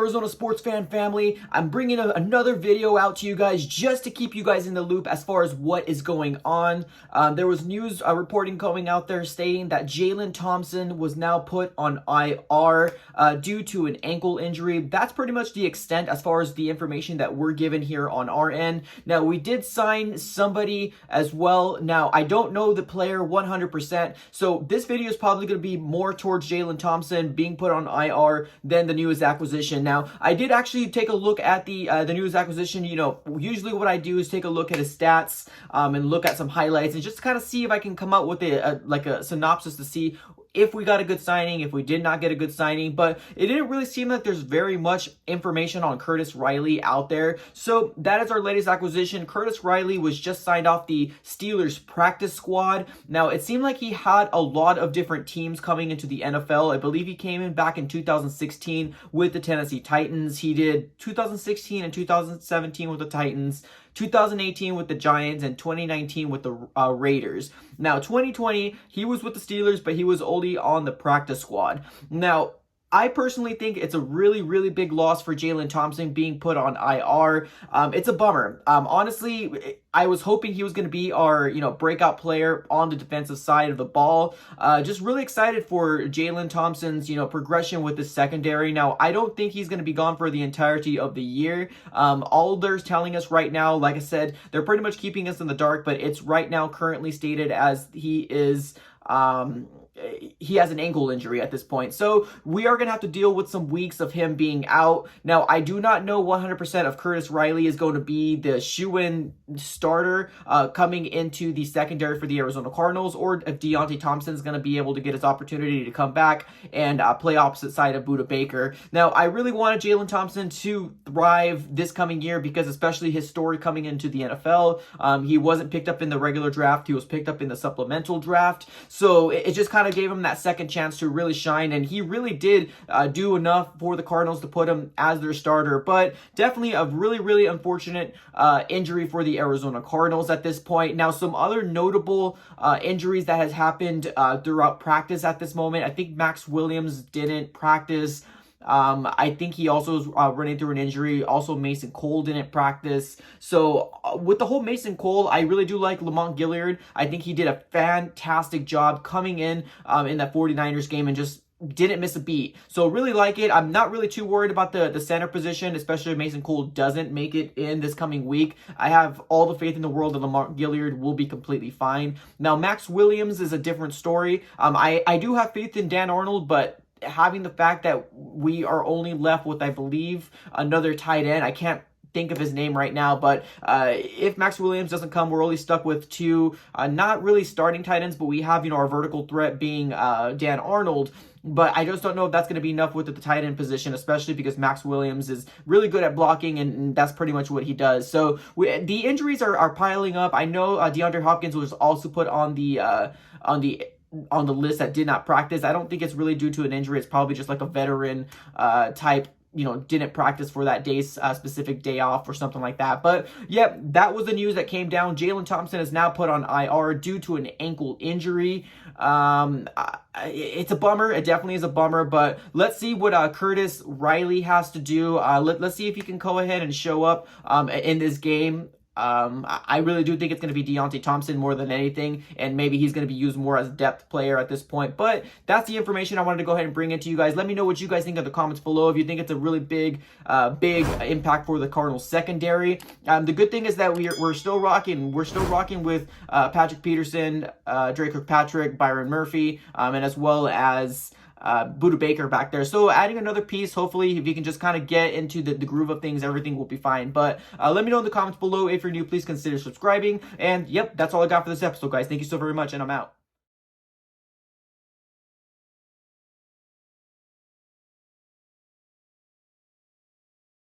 Arizona sports fan family? I'm bringing another video out to you guys just to keep you guys in the loop as far as what is going on. There was news reporting coming out there stating that Jalen Thompson was now put on IR due to an ankle injury. That's pretty much the extent as far as the information that we're given here on our end. Now, we did sign somebody as well. Now, I don't know the player 100%, so this video is probably going to be more towards Jalen Thompson being put on IR than the newest acquisition. Now, I did actually take a look at the newest acquisition. You know, usually what I do is take a look at his stats and look at some highlights and just kind of see if I can come up with a synopsis to see if we got a good signing, if we did not get a good signing. But it didn't really seem like there's very much information on Curtis Riley out there. So that is our latest acquisition. Curtis Riley was just signed off the Steelers practice squad. Now, it seemed like he had a lot of different teams coming into the NFL. I believe he came in back in 2016 with the Tennessee Titans. He did 2016 and 2017 with the Titans, 2018 with the Giants, and 2019 with the Raiders. Now, 2020, he was with the Steelers, but he was only on the practice squad. Now, I personally think it's a really, really big loss for Jalen Thompson being put on IR. It's a bummer. Honestly, I was hoping he was going to be our, breakout player on the defensive side of the ball. Just really excited for Jalen Thompson's, progression with the secondary. Now, I don't think he's going to be gone for the entirety of the year. All they're telling us right now, like I said, they're pretty much keeping us in the dark, but it's right now currently stated as he is, he has an ankle injury at this point. So we are going to have to deal with some weeks of him being out. Now, I do not know 100% if Curtis Riley is going to be the shoo-in starter coming into the secondary for the Arizona Cardinals, or if Deontay Thompson is going to be able to get his opportunity to come back and play opposite side of Budda Baker. Now, I really wanted Jalen Thompson to thrive this coming year because especially his story coming into the NFL, he wasn't picked up in the regular draft. He was picked up in the supplemental draft. So it just kind of gave him that second chance to really shine, and he really did do enough for the Cardinals to put him as their starter. But definitely a really, really unfortunate injury for the Arizona Cardinals at this point. Now, some other notable injuries that has happened throughout practice at this moment. I think Max Williams didn't practice. I think he also was running through an injury. Also, Mason Cole didn't practice. So with the whole Mason Cole, I really do like Lamont Gilliard. I think he did a fantastic job coming in that 49ers game and just didn't miss a beat. So really like it. I'm not really too worried about the center position, especially if Mason Cole doesn't make it in this coming week. I have all the faith in the world that Lamont Gilliard will be completely fine. Now, Max Williams is a different story. I do have faith in Dan Arnold, but having the fact that we are only left with, I believe, another tight end. I can't think of his name right now, but if Max Williams doesn't come, we're only stuck with two, not really starting tight ends, but we have, our vertical threat being Dan Arnold. But I just don't know if that's going to be enough with the tight end position, especially because Max Williams is really good at blocking, and that's pretty much what he does. So the injuries are piling up. I know DeAndre Hopkins was also put on the list that did not practice. I don't think it's really due to an injury. It's probably just like a veteran type, didn't practice for that day's specific day off or something like that. But yeah, that was the news that came down. Jalen Thompson is now put on IR due to an ankle injury. It's a bummer. It definitely is a bummer, but let's see what Curtis Riley has to do. Let's see if he can go ahead and show up in this game. I really do think it's going to be Deontay Thompson more than anything, and maybe he's going to be used more as a depth player at this point. But that's the information I wanted to go ahead and bring it to you guys. Let me know what you guys think in the comments below. If you think it's a really big impact for the Cardinals secondary. The good thing is that we're still rocking. We're still rocking with Patrick Peterson, Drake Kirkpatrick, Byron Murphy, and as well as Budda Baker back there. So adding another piece, hopefully if you can just kind of get into the groove of things, everything will be fine. But let me know in the comments below. If you're new, please consider subscribing. And yep, that's all I got for this episode, guys. Thank you so very much, and I'm out.